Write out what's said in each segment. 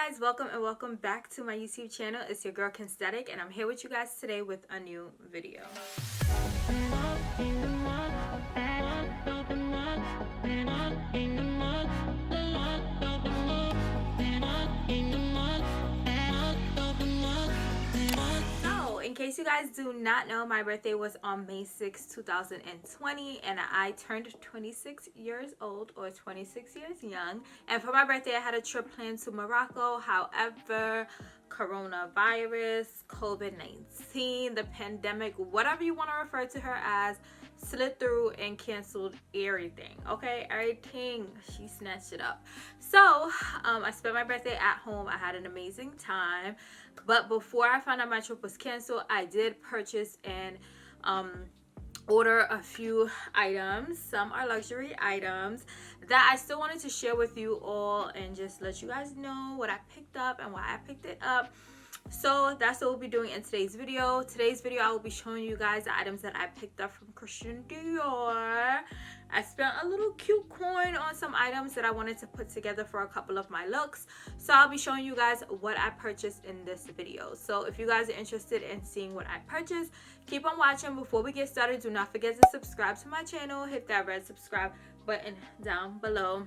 guys, welcome and welcome back to my YouTube channel. It's your girl Kensthetic, and I'm here with you guys today with a new video. In case you guys do not know, my birthday was on May 6, 2020, and I turned 26 years old, or 26 years young. And for my birthday, I had a trip planned to Morocco. However, coronavirus, COVID-19, the pandemic, whatever you want to refer to her as, slid through and canceled everything. Okay, everything. She snatched it up. So I spent my birthday at home. I had an amazing time, but before I found out my trip was canceled, I did purchase and order a few items. Some are luxury items that I still wanted to share with you all and just let you guys know what I picked up and why I picked it up. So that's what we'll be doing in today's video. Today's video, I will be showing you guys the items that I picked up from Christian Dior. I spent a little cute coin on some items that I wanted to put together for a couple of my looks. So I'll be showing you guys what I purchased in this video. So if you guys are interested in seeing what I purchased, keep on watching. Before we get started, do not forget to subscribe to my channel. Hit that red subscribe button down below.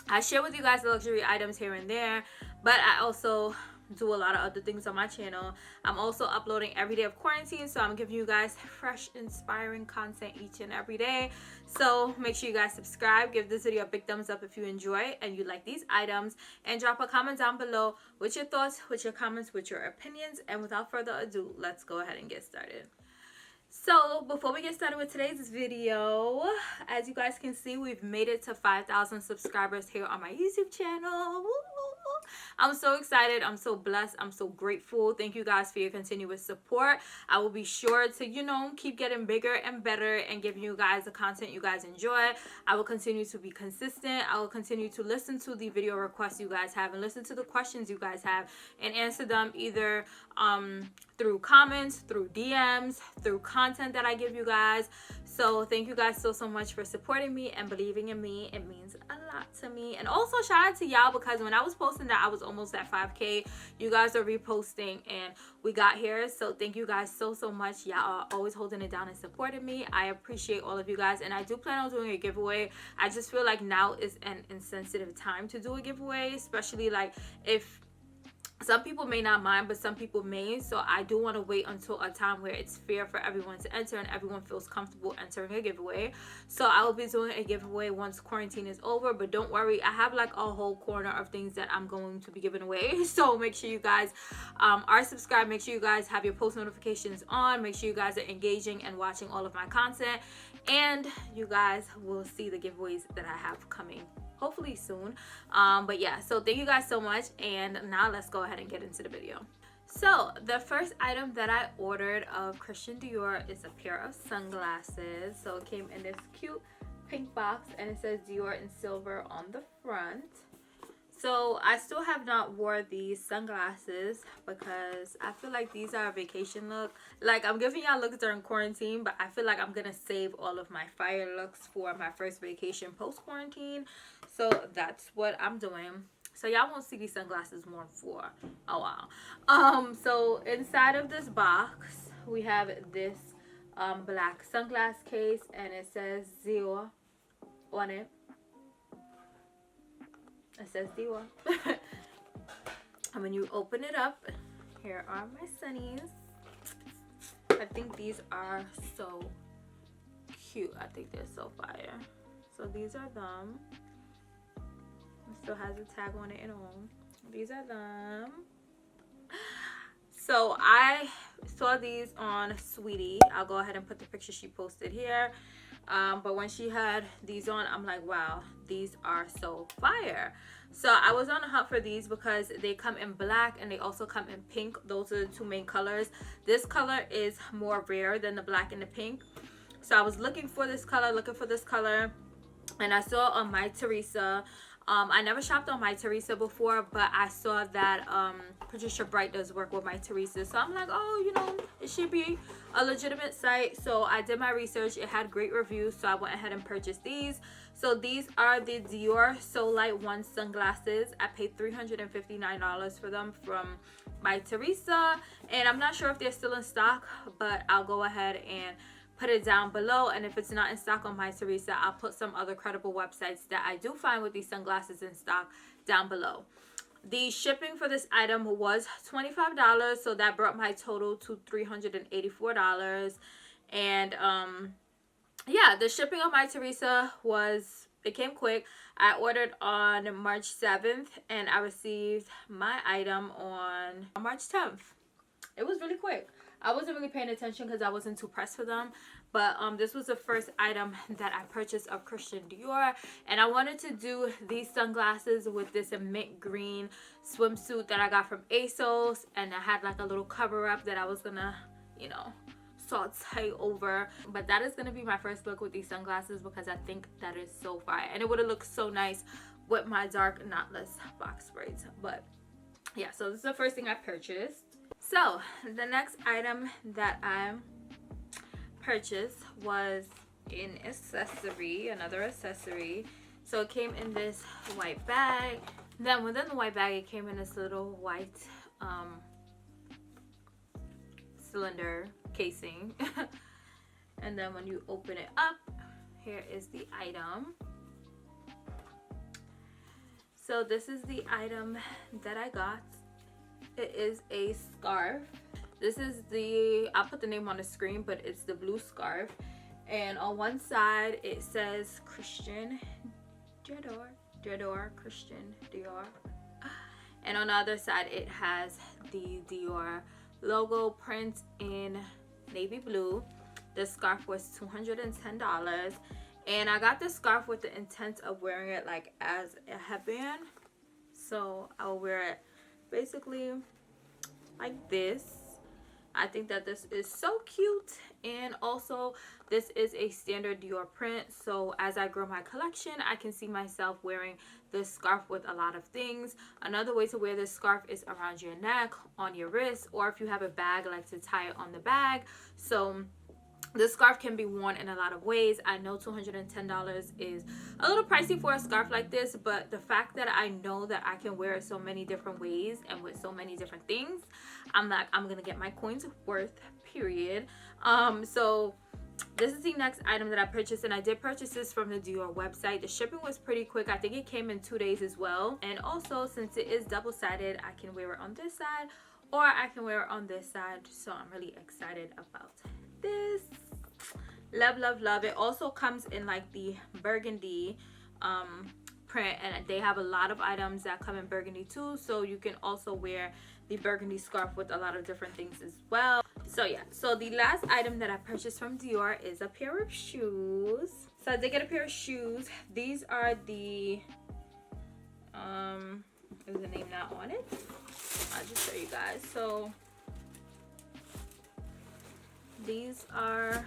I share with you guys the luxury items here and there, but I also do a lot of other things on my channel. I'm also uploading every day of quarantine, so I'm giving you guys fresh, inspiring content each and every day. So make sure you guys subscribe, give this video a big thumbs up if you enjoy and you like these items, and drop a comment down below with your thoughts, with your comments, with your opinions. And without further ado, let's go ahead and get started. So before we get started with today's video, as you guys can see, we've made it to 5,000 subscribers here on my YouTube channel. Woo! I'm so excited. I'm so blessed. I'm so grateful. Thank you guys for your continuous support. I will be sure to, keep getting bigger and better and giving you guys the content you guys enjoy. I will continue to be consistent. I will continue to listen to the video requests you guys have and listen to the questions you guys have and answer them either through comments, through DMs, through content that I give you guys. So thank you guys so much for supporting me and believing in me. It means a lot to me. And also shout out to y'all, because when I was posting that I was almost at 5K, you guys are reposting and we got here. So thank you guys so much. Y'all are always holding it down and supporting me. I appreciate all of you guys, and I do plan on doing a giveaway. I just feel like now is an insensitive time to do a giveaway, especially like if some people may not mind, but some people may. So I do want to wait until a time where it's fair for everyone to enter and everyone feels comfortable entering a giveaway. So I will be doing a giveaway once quarantine is over, but don't worry, I have like a whole corner of things that I'm going to be giving away. So make sure you guys are subscribed. Make sure you guys have your post notifications on. Make sure you guys are engaging and watching all of my content, and you guys will see the giveaways that I have coming hopefully soon. But yeah, so thank you guys so much, and now let's go ahead and get into the video. So the first item that I ordered of Christian Dior is a pair of sunglasses. So it came in this cute pink box and it says Dior in silver on the front. So I still have not wore these sunglasses because I feel like these are a vacation look. Like, I'm giving y'all looks during quarantine, but I feel like I'm gonna save all of my fire looks for my first vacation post quarantine. So that's what I'm doing. So y'all won't see these sunglasses worn for a while. So inside of this box we have this black sunglass case, and it says Dior on it. It says Dior. And when you open it up, here are my sunnies. I think these are so cute. I think they're so fire. So these are them. It still has a tag on it and all. These are them. So I saw these on Sweetie. I'll go ahead and put the picture she posted here. But when she had these on, I'm like, wow, these are so fire. So I was on the hunt for these because they come in black and they also come in pink. Those are the two main colors. This color is more rare than the black and the pink. So I was looking for this color, and I saw on My Teresa I never shopped on My Teresa before, but I saw that Patricia Bright does work with My Teresa, so I'm like, oh, you know, it should be a legitimate site. So I did my research. It had great reviews, so I went ahead and purchased these. So these are the Dior So Light 1 sunglasses. I paid $359 for them from My Teresa, and I'm not sure if they're still in stock, but I'll go ahead and put it down below. And if it's not in stock on My Teresa, I'll put some other credible websites that I do find with these sunglasses in stock down below. The shipping for this item was $25, so that brought my total to $384. And yeah, the shipping on My Teresa it came quick. I ordered on March 7th and I received my item on March 10th. It was really quick. I wasn't really paying attention because I wasn't too pressed for them, but this was the first item that I purchased of Christian Dior, and I wanted to do these sunglasses with this mint green swimsuit that I got from ASOS, and I had like a little cover up that I was gonna, you know, saute over. But that is gonna be my first look with these sunglasses because I think that is so fire, and it would have looked so nice with my dark knotless box braids. But yeah, so this is the first thing I purchased. So the next item that I purchased was an accessory, another accessory. So it came in this white bag. Then within the white bag, it came in this little white cylinder casing. And then when you open it up, here is the item. So this is the item that I got. It is a scarf. This is I'll put the name on the screen, but it's the blue scarf. And on one side it says Christian Dior, Christian Dior. And on the other side it has the Dior logo print in navy blue. This scarf was $210. And I got this scarf with the intent of wearing it like as a headband. So I'll wear it basically like this. I think that this is so cute, and also this is a standard Dior print, so as I grow my collection I can see myself wearing this scarf with a lot of things. Another way to wear this scarf is around your neck, on your wrist, or if you have a bag, like to tie it on the bag. So this scarf can be worn in a lot of ways. I know $210 is a little pricey for a scarf like this, but the fact that I know that I can wear it so many different ways and with so many different things, I'm gonna get my coins worth, period. So this is the next item that I purchased, and I did purchase this from the Dior website. The shipping was pretty quick. I think it came in 2 days as well. And also, since it is double-sided, I can wear it on this side or I can wear it on this side. So I'm really excited about this. Love. It also comes in like the burgundy print, and they have a lot of items that come in burgundy too, so you can also wear the burgundy scarf with a lot of different things as well. So yeah, so the last item that I purchased from Dior is a pair of shoes. So I did get a pair of shoes. These are the there's a name not on it. I'll just show you guys. So these are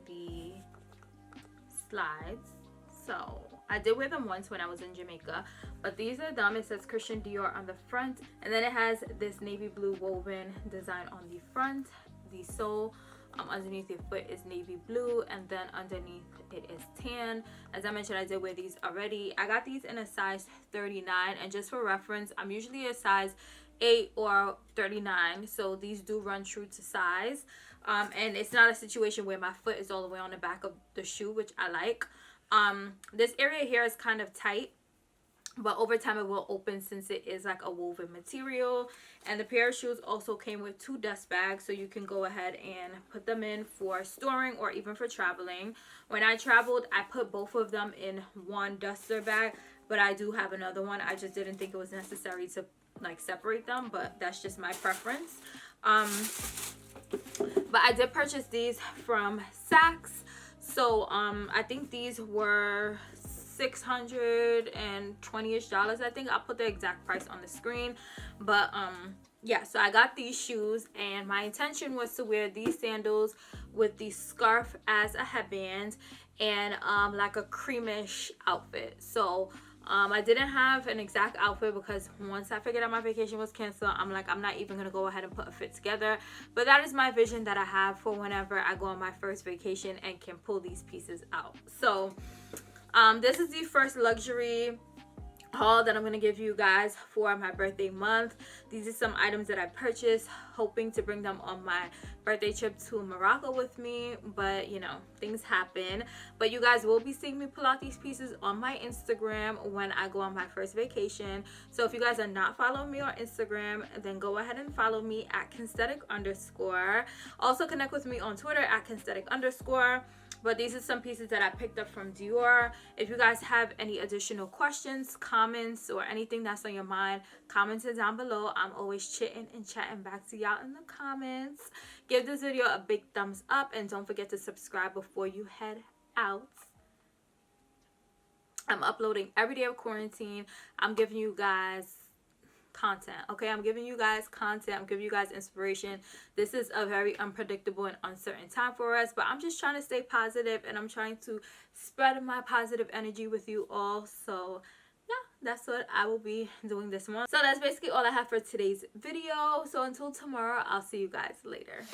the slides. So I did wear them once when I was in Jamaica, but these are them. It says Christian Dior on the front, and then it has this navy blue woven design on the front. The sole underneath your foot is navy blue, and then underneath it is tan. As I mentioned, I did wear these already. I got these in a size 39, and just for reference, I'm usually a size 8 or 39, so these do run true to size. And it's not a situation where my foot is all the way on the back of the shoe, which I like. This area here is kind of tight, but over time it will open since it is like a woven material. And the pair of shoes also came with 2 dust bags, so you can go ahead and put them in for storing or even for traveling. When I traveled, I put both of them in one duster bag, but I do have another one. I just didn't think it was necessary to like separate them, but that's just my preference. But I did purchase these from Saks. So I think these were $620-ish. I think I'll put the exact price on the screen. But yeah, so I got these shoes, and my intention was to wear these sandals with the scarf as a headband and like a creamish outfit. So I didn't have an exact outfit because once I figured out my vacation was canceled, I'm like, I'm not even gonna go ahead and put a fit together. But that is my vision that I have for whenever I go on my first vacation and can pull these pieces out. So this is the first luxury haul that I'm gonna give you guys for my birthday month. These are some items that I purchased, hoping to bring them on my birthday trip to Morocco with me, but you know, things happen. But you guys will be seeing me pull out these pieces on my Instagram when I go on my first vacation. So if you guys are not following me on Instagram, then go ahead and follow me at Kensthetic_. Also connect with me on Twitter at Kensthetic_. But these are some pieces that I picked up from Dior. If you guys have any additional questions, comments, or anything that's on your mind, comment it down below. I'm always chitting and chatting back to y'all in the comments. Give this video a big thumbs up and don't forget to subscribe before you head out. I'm uploading every day of quarantine. I'm giving you guys content, okay? I'm giving you guys content. I'm giving you guys inspiration. This is a very unpredictable and uncertain time for us, but I'm just trying to stay positive and I'm trying to spread my positive energy with you all. So yeah, that's what I will be doing this month. So that's basically all I have for today's video. So until tomorrow, I'll see you guys later.